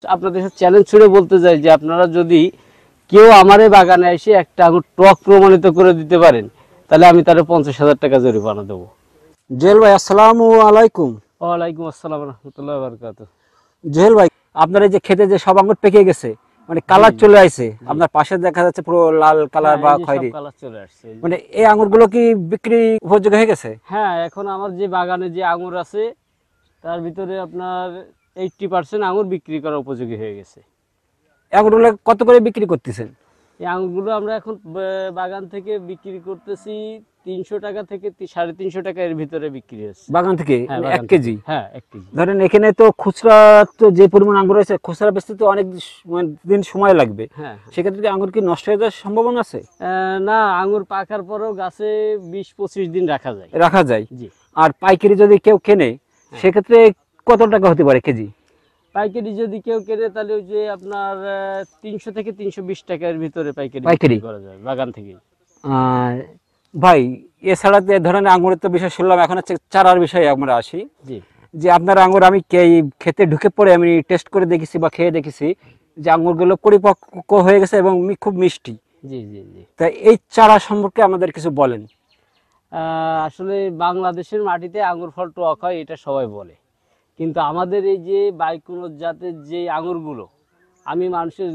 আপনাদের সাথে চ্যালেঞ্জ ছুড়ে বলতে চাই যে আপনারা যদি কেউ আমার এই বাগানে এসে একটা আঙুর টক প্রমাণিত করে দিতে পারেন তাহলে আমি তার 50,000 টাকা জরিমানা দেবো। জুয়েল ভাই, আসসালামু আলাইকুম। ওয়ালাইকুম আসসালাম রহমতুল্লাহ বারকাত। জুয়েল ভাই, আপনার এই যে খেতে যে সব আঙ্গুর পেকে গেছে, মানে কালার চলে আসছে, আপনার পাশে দেখা যাচ্ছে পুরো লাল কালার বা খয়েরি কালার চলে আসছে, মানে এই আঙ্গুরগুলো কি বিক্রি উপযোগী হয়ে গেছে? হ্যাঁ, এখন আমার যে বাগানে যে আঙুর আছে তার ভিতরে আপনার 80% আঙুর বিক্রি করার উপযোগী হয়ে গেছে। আঙ্গুরগুলো কত করে বিক্রি করতেছেন? এই আঙুরগুলো আমরা এখন বাগান থেকে বিক্রি করতেছি 300 টাকা থেকে 350 টাকা এর ভিতরে বিক্রি হচ্ছে বাগান থেকে? হ্যাঁ, 1 কেজি? হ্যাঁ, 1 কেজি। ধরেন এখানে তো খুচরা, তো যে পরিমাণ আঙ্গুর আছে খুচরা বেচতে তো অনেক দিন সময় লাগবে। হ্যাঁ, সেক্ষেত্রে কি আঙ্গুর কি নষ্ট হয়ে যাওয়ার সম্ভাবনা আছে? না, আঙুর পাকার পরেও গাছে 20-25 দিন রাখা যায়। রাখা যায়। জি। আর পাইকারি যদি কেউ কেনে সেক্ষেত্রে কত টাকা হতে পারে কেজি? পাইকারি যদি কেউ কেনে তাহলে ওই যে আপনার 300 থেকে 320 টাকার ভিতরে পাইকারি করা যায় বাগান থেকে। ভাই, এছাড়া যে ধরেন আঙুরের তো বিষয় শুনলাম, এখন হচ্ছে চারার বিষয়ে আমরা আসি। জি। যে আপনার আঙুর আমি খেতে ঢুকে পড়ে আমি টেস্ট করে দেখেছি বা খেয়ে দেখেছি যে আঙুরগুলো পরিপক্ক হয়ে গেছে এবং খুব মিষ্টি। জি জি জি। তা এই চারা সম্পর্কে আমাদের কিছু বলেন। আসলে বাংলাদেশের মাটিতে আঙুর ফল টক হয় এটা সবাই বলে, কিন্তু আমাদের এই যে বাইকুনোর জাতের যে আঙুরগুলো, আমি মানুষের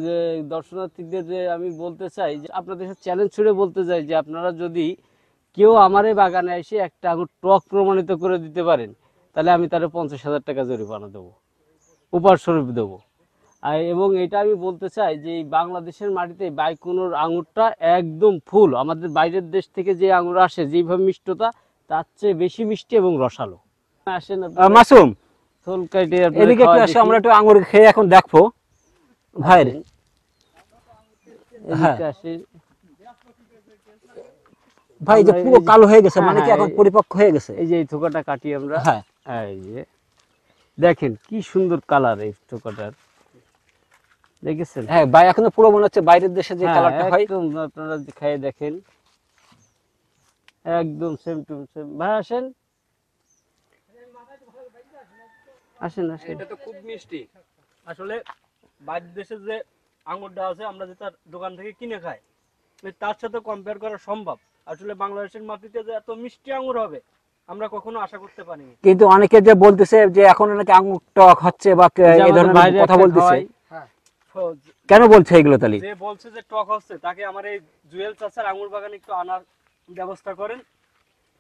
দর্শনার্থীদের আমি বলতে চাই যে আপনাদের সাথে চ্যালেঞ্জ ছুড়ে বলতে চাই যে আপনারা যদি কেউ আমার এই বাগানে এসে একটা আঙুর টক প্রমাণিত করে দিতে পারেন তাহলে আমি তার 50,000 টাকা জরিমানা দেবো, উপহার স্বরূপ দেবো। এবং এটা আমি বলতে চাই যে এই বাংলাদেশের মাটিতে বাইকুনোর আঙুরটা একদম ফুল, আমাদের বাইরের দেশ থেকে যে আঙুর আসে যেভাবে মিষ্টতা তার চেয়ে বেশি মিষ্টি এবং রসালো। আসেন মাসুম, থল কাটে এদিকে একটু আসো, আমরা একটু আঙুর খেয়ে এখন দেখবো। ভাই ভাই, যে পুরো কালো হয়ে গেছে, মানে কি এখন পরিপক্ক হয়ে গেছে? এই যে এই থোকাটা কাটি আমরা। হ্যাঁ, এই যে দেখেন কি সুন্দর কালার এই থোকাটার, দেখেছেন? হ্যাঁ ভাই, এখন তো পুরো মনে হচ্ছে বাইরের দেশে যে কালারটা হয়। একদম আপনারা খেয়ে দেখেন, একদম সেম টু সেম। ভাই আসেন আসেন আসেন। এটা তো খুব মিষ্টি। আসলে বাইরের দেশে যে আঙুরটা আছে আমরা যেটা দোকান থেকে কিনে খাই তার সাথে কম্পেয়ার করা সম্ভব। আসলে বাংলাদেশের মাটিতে যে এত মিষ্টি আঙুর হবে আমরা কখনো আশা করতে পারিনি। কিন্তু অনেকে যে বলতেছে যে এখন নাকি আঙুর টক হচ্ছে বা এই ধরনের কথা বলতেছে, কেন বলছে এগুলো? তাহলে যে বলছে যে টক হচ্ছে তাকে আমার এই জুয়েল চাচার আঙুর বাগানে একটু আনার ব্যবস্থা করেন,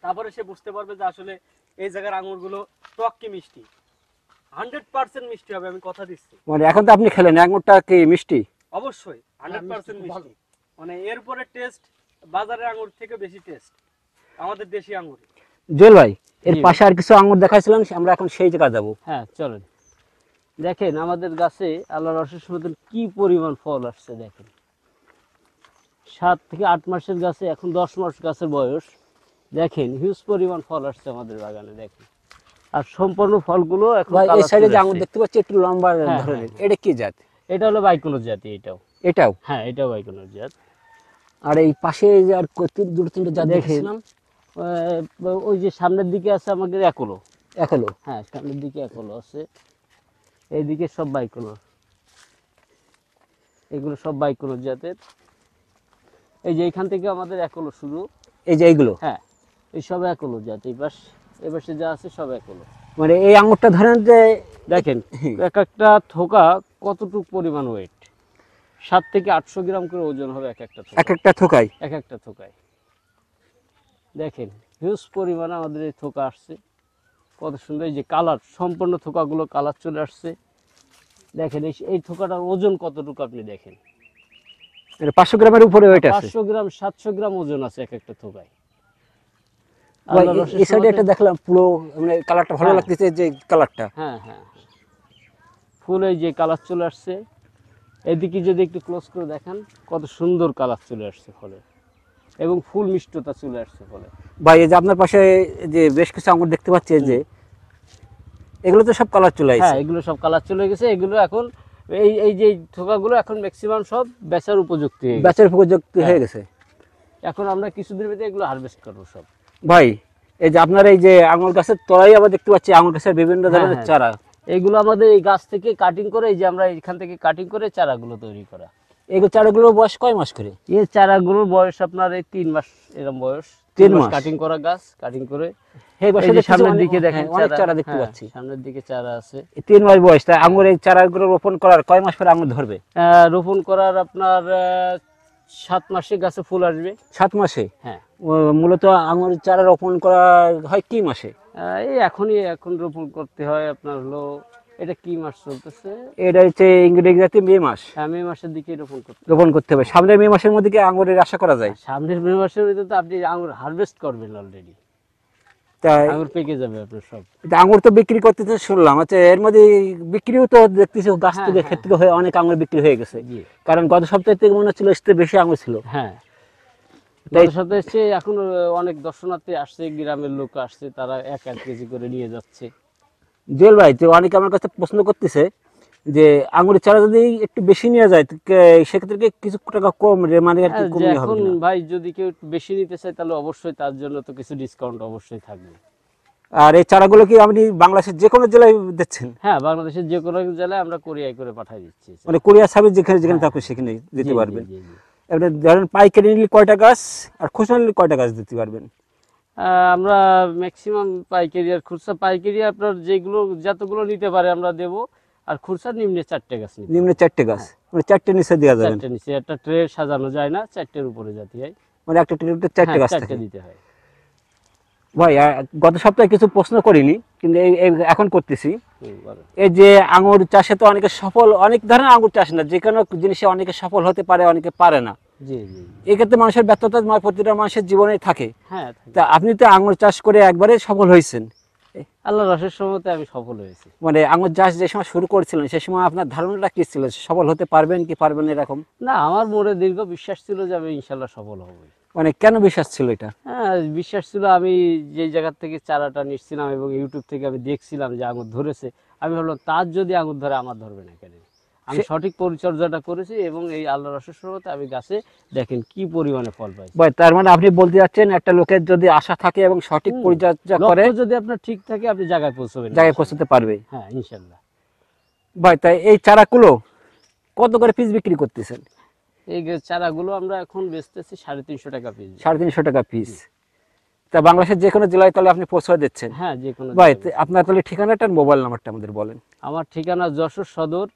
তারপরে সে বুঝতে পারবে যে আসলে এই জায়গার আঙুরগুলো টক কি মিষ্টি। 100% মিষ্টি হবে, আমি কথা দিচ্ছি। মানে এখন তো আপনি খেলেন, আঙুরটা কি মিষ্টি? অবশ্যই 100% মিষ্টি। মানে এরপরে টেস্ট বাজারের আঙুর থেকে বেশি টেস্ট আমাদের দেশি আঙুর। জুয়েল ভাই, এর পাশে আর কিছু আঙুর দেখাইছিলাম, আমরা এখন সেই জায়গা যাব। হ্যাঁ চলেন। দেখেন আমাদের গাছে আল্লাহর অশেষ মতন কি পরিমাণ ফল আসছে। দেখেন 7 থেকে 8 মাসের গাছে এখন 10 মাস গাছের বয়স, দেখেন হিউজ পরিমাণ ফল আসছে আমাদের বাগানে। দেখেন আর সম্পূর্ণ ফলগুলো এখন এই সাইডে যে আঙুর দেখতে পাচ্ছি একটু লম্বা ধরনের, এটা কি জাত? এটা হলো বাইকুনোর জাতি। এটাও? হ্যাঁ, এটাও বাইকুনোর জাত। আর এই পাশে যে আর দুটো তিনটে জাত দেখেছিলাম, ওই যে সামনের দিকে আছে আমাদের একলো। হ্যাঁ, সামনের দিকে একলো আছে, এইদিকে সব বাইকুনোর। এগুলো সব বাইকুনোর জাতের। এই যে এখান থেকে আমাদের একলো শুরু, এই যে এইগুলো। হ্যাঁ, এই সব একলো জাত। এই পাশে যা আছে সব একলো। মানে এই আঙুরটা ধরেন যে দেখেন এক একটা থোকা কতটুকু পরিমাণ ওয়েট, 7 থেকে 800 গ্রাম করে ওজন হবে এক একটা থোকায়। দেখেন হিউজ পরিমাণ আমাদের এই থোকা আসছে, কত সুন্দর। এই যে কালার, সম্পূর্ণ থোকাগুলো কালার চলে আসছে। দেখেন এই থোকাটার ওজন কতটুকু আপনি দেখেন, 500 গ্রামের উপরে ওয়েট আছে। 500 গ্রাম 700 গ্রাম ওজন আছে এক একটা থোকায়। এই সাইডে একটা দেখলাম পুরো, মানে কালারটা ভালো লাগতেছে, যে কালারটা। হ্যাঁ হ্যাঁ, ফুল এই যে কালার চলে আসছে। এদিকে যদি একটু ক্লোজ করে দেখেন কত সুন্দর কালার চলে আসছে ফলে, এবং ফুল মিষ্টতা চলে আসছে ফলে। ভাই এই যে আপনার পাশে যে বেশ কিছু আঙুর দেখতে পাচ্ছি, যে এগুলো তো সব কালার চলে আসছে। হ্যাঁ, এগুলো সব কালার চলে গেছে। এগুলো এখন এই যে থোকাগুলো এখন ম্যাক্সিমাম সব বেচার উপযুক্ত হয়ে গেছে। এখন আমরা কিছুদিনের ভিতরে এগুলো হারভেস্ট করবো সব। ভাই এই যে আপনার এই যে আঙুর গাছের তলায় আবার দেখতে পাচ্ছি আঙুর গাছের বিভিন্ন ধরনের চারা, এইগুলো আমাদের এই গাছ থেকে কাটিং করে, এই যে আমরা এখান থেকে কাটিং করে চারাগুলো তৈরি করা। এগুলো চারাগুলোর বয়স কয় মাস করে? এই চারাগুলোর বয়স আপনার এই 3 মাস এরকম বয়স। 3 মাস কাটিং করা গাছ, কাটিং করে এই বয়সে এই যে দেখতেছি সামনের অনেক- দিকে দেখেন হ্যাঁ, অনেক চারা দেখতে হ্যাঁ, পাচ্ছি। সামনের দিকে চারা আছে। এই 3 মাস বয়স, তাই আঙুর এই চারাগুলো রোপণ করার কয় মাস পরে আঙুর ধরবে? রোপণ করার আপনার 7 মাসে গাছে ফুল আসবে। 7 মাসে? হ্যাঁ, মূলত আঙুর চারা রোপণ করা হয় কি মাসে? এই এখন রোপণ করতে হয় আপনার হলো, এটা কি মাস চলতেছে? এটা হচ্ছে ইংরেজিতে মে মাস। মে মাসের দিকে রোপণ করতে হবে। সামনের মে মাসের মধ্যে কি আঙুরের আশা করা যায়? সামনের মে মাসের ভিতরে তো আপনি আঙুর হারভেস্ট করবেন অলরেডি, তাই আঙুর পেকে যাবে আপনার সব। এটা আঙুর তো বিক্রি করতে তো শুনলাম, আচ্ছা এর মধ্যে বিক্রিও তো দেখতেছি গাছ হ্যাঁ, থেকে হ্যাঁ। ক্ষেত্রে হয়ে অনেক আঙুর বিক্রি হয়ে গেছে। জি, কারণ গত সপ্তাহে থেকে মনে হচ্ছিল এর বেশি আঙুর ছিল। হ্যাঁ। তাই- তার সাথে এসে এখন অনেক দর্শনার্থী আসছে, গ্রামের লোক আসছে, তারা 1-1 কেজি করে নিয়ে যাচ্ছে। জুয়েল ভাই, তো অনেকে আমার কাছে প্রশ্ন করতেছে যে আঙুরের চারা যদি একটু বেশি নিয়ে যায় তো সেক্ষেত্রে কি কিছু টাকা কম মানে আর কি হ্যাঁ, যে কমিয়ে হবে এখন কিনা? ভাই যদি কেউ একটু বেশি নিতে চায় তাহলে অবশ্যই তার জন্য তো কিছু ডিসকাউন্ট অবশ্যই থাকবে। আর এই চারাগুলো কি আপনি বাংলাদেশের যে কোনো জেলায় দিচ্ছেন? হ্যাঁ, বাংলাদেশের যে কোনো জেলায় আমরা কোরিয়ায় করে পাঠিয়ে দিচ্ছি। মানে কুরিয়ার সার্ভিস যেখানে যেখানে হ্যাঁ, থাকবে সেখানে জি, দিতে জি, পারবেন। জি, জি। এবারে ধরেন পাইকারি নিলে কয়টা গাছ আর খুচরা নিলে কয়টা গাছ দিতে পারবেন? আমরা ম্যাক্সিমাম পাইকারি আর খুচরা, পাইকারি আপনার যেগুলো যতগুলো নিতে পারে আমরা দেব, আর খুচরা নিম্নে 4টে গাছ নিতে হবে। নিম্নে 4টে গাছ, মানে 4টে নিচে দেওয়া যাবে না? 4টে নিচে, একটা ট্রে সাজানো যায় না, 4টের উপরে জাতি হয়। মানে একটা ট্রেতে 4টে গাছ 4টে থাকে। দিতে হয়। ভাই গত সপ্তাহে কিছু প্রশ্ন করিনি, কিন্তু এখন করতেছি। বলো। এই যে আঙুর চাষে তো অনেকে সফল, অনেক ধরনের আঙুর চাষ না, যে কোনো জিনিসে অনেকে সফল হতে পারে, অনেকে পারে না। জি, জি, জি। এক্ষেত্রে মানুষের ব্যর্থতা প্রতিটা মানুষের জীবনে থাকে। হ্যাঁ, থাকে। তা আপনি তো আঙুর চাষ করে একবারে সফল হয়েছেন। আল্লাহর রসের সময়তে আমি সফল হয়েছি। মানে আঙুর চাষ যে সময় শুরু করেছিলেন সে সময় আপনার ধারণাটা কি ছিল, সফল হতে পারবেন কি পারবেন না এরকম? না, আমার মনে দীর্ঘ বিশ্বাস ছিল যে আমি ইনশাল্লাহ সফল হব। মানে কেন বিশ্বাস ছিল এটা? হ্যাঁ, বিশ্বাস ছিল। আমি যে জায়গা থেকে চারাটা নিচ্ছিলাম এবং ইউটিউব থেকে আমি দেখছিলাম যে আঙুর ধরেছে, আমি ভাবলাম তার যদি আঙুর ধরে আমার ধরবে না কেন। আমি সঠিক পরিচর্যাটা করেছি এবং এই আল্লাহর রসের সময়তে আমি গাছে দেখেন কি পরিমাণে ফল পাইছি। ভাই তার মানে আপনি বলতে যাচ্ছেন একটা লোকের যদি আশা থাকে এবং সঠিক পরিচর্যা করে লক্ষ্য যদি আপনার ঠিক থাকে আপনি জায়গায় পৌঁছবেন, জায়গায় পৌঁছতে পারবে। হ্যাঁ, ইনশাল্লাহ। ভাই তাই এই চারাগুলো কত করে পিস বিক্রি করতেছেন? এই চারাগুলো আমরা এখন বেচতেছি 350 টাকা পিস। 350 টাকা পিস। তা বাংলাদেশের যে কোনো জেলায় তাহলে আপনি পৌঁছে দিচ্ছেন? হ্যাঁ, যে কোনো ভাই জায়গায়। আপনার তাহলে ঠিকানাটা আর মোবাইল নাম্বারটা আমাদের বলেন। আমার ঠিকানা যশোর সদর,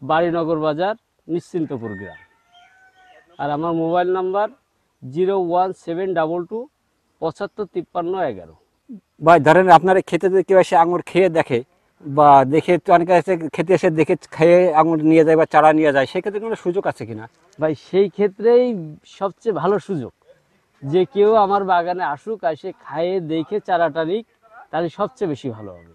বাড়িনগর বাজার, নিশ্চিন্তপুর গ্রাম। আর আমার মোবাইল নাম্বার 01722 755311। ভাই ধরেন আপনার খেতে যদি কেউ এসে আঙুর খেয়ে দেখে বা দেখে, তো অনেকে এসে খেতে এসে দেখে খেয়ে আঙুর নিয়ে যায় বা চারা নিয়ে যায়, সেক্ষেত্রে কোনো সুযোগ আছে কিনা? ভাই সেই ক্ষেত্রেই সবচেয়ে ভালো সুযোগ যে কেউ আমার বাগানে আসুক, এসে খায়ে দেখে চারাটা নিক, তাহলে সবচেয়ে বেশি ভালো হবে।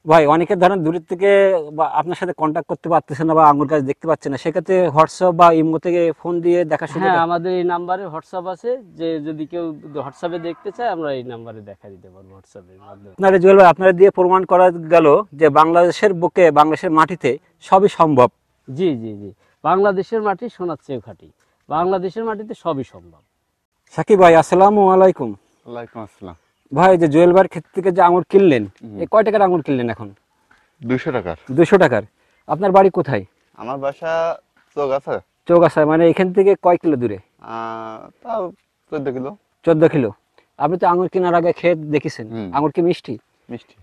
ভাই অনেকে ধরেন দূরের থেকে বা আপনার সাথে কন্ট্যাক্ট করতে পারতেছে না বা আঙুর গাছ দেখতে পাচ্ছে না, সেক্ষেত্রে হোয়াটসঅ্যাপ বা ইমো থেকে ফোন দিয়ে দেখা সুযোগ হ্যাঁ, আছে? আমাদের এই নাম্বারে হোয়াটসঅ্যাপ আছে, যে যদি কেউ হোয়াটসঅ্যাপে দেখতে চায় আমরা এই নাম্বারে দেখা দিতে পারবো হোয়াটসঅ্যাপের মাধ্যমে। আপনারা জুয়েল ভাই, আপনারা দিয়ে প্রমাণ করা গেল যে বাংলাদেশের বুকে, বাংলাদেশের মাটিতে সবই সম্ভব। জি, জি, জি। বাংলাদেশের মাটি সোনার চেয়েও খাঁটি, বাংলাদেশের মাটিতে সবই সম্ভব। সাকিব ভাই, আসসালামু আলাইকুম। ওয়ালাইকুম আসসালাম। ভাই যে জুয়েল ভাইয়ের ক্ষেত থেকে যে আঙুর কিনলেন, এই কয় টাকার আঙুর কিনলেন এখন? 200 টাকার। 200 টাকার। আপনার বাড়ি কোথায়? আমার বাসা চৌগাছা। চৌগাছায়। মানে এখান থেকে কয় কিলো দূরে? তাও 14 কিলো। 14 কিলো। আপনি তো আঙুর কেনার আগে খেয়ে দেখেছেন, হুম। আঙুর কি মিষ্টি? মিষ্টি।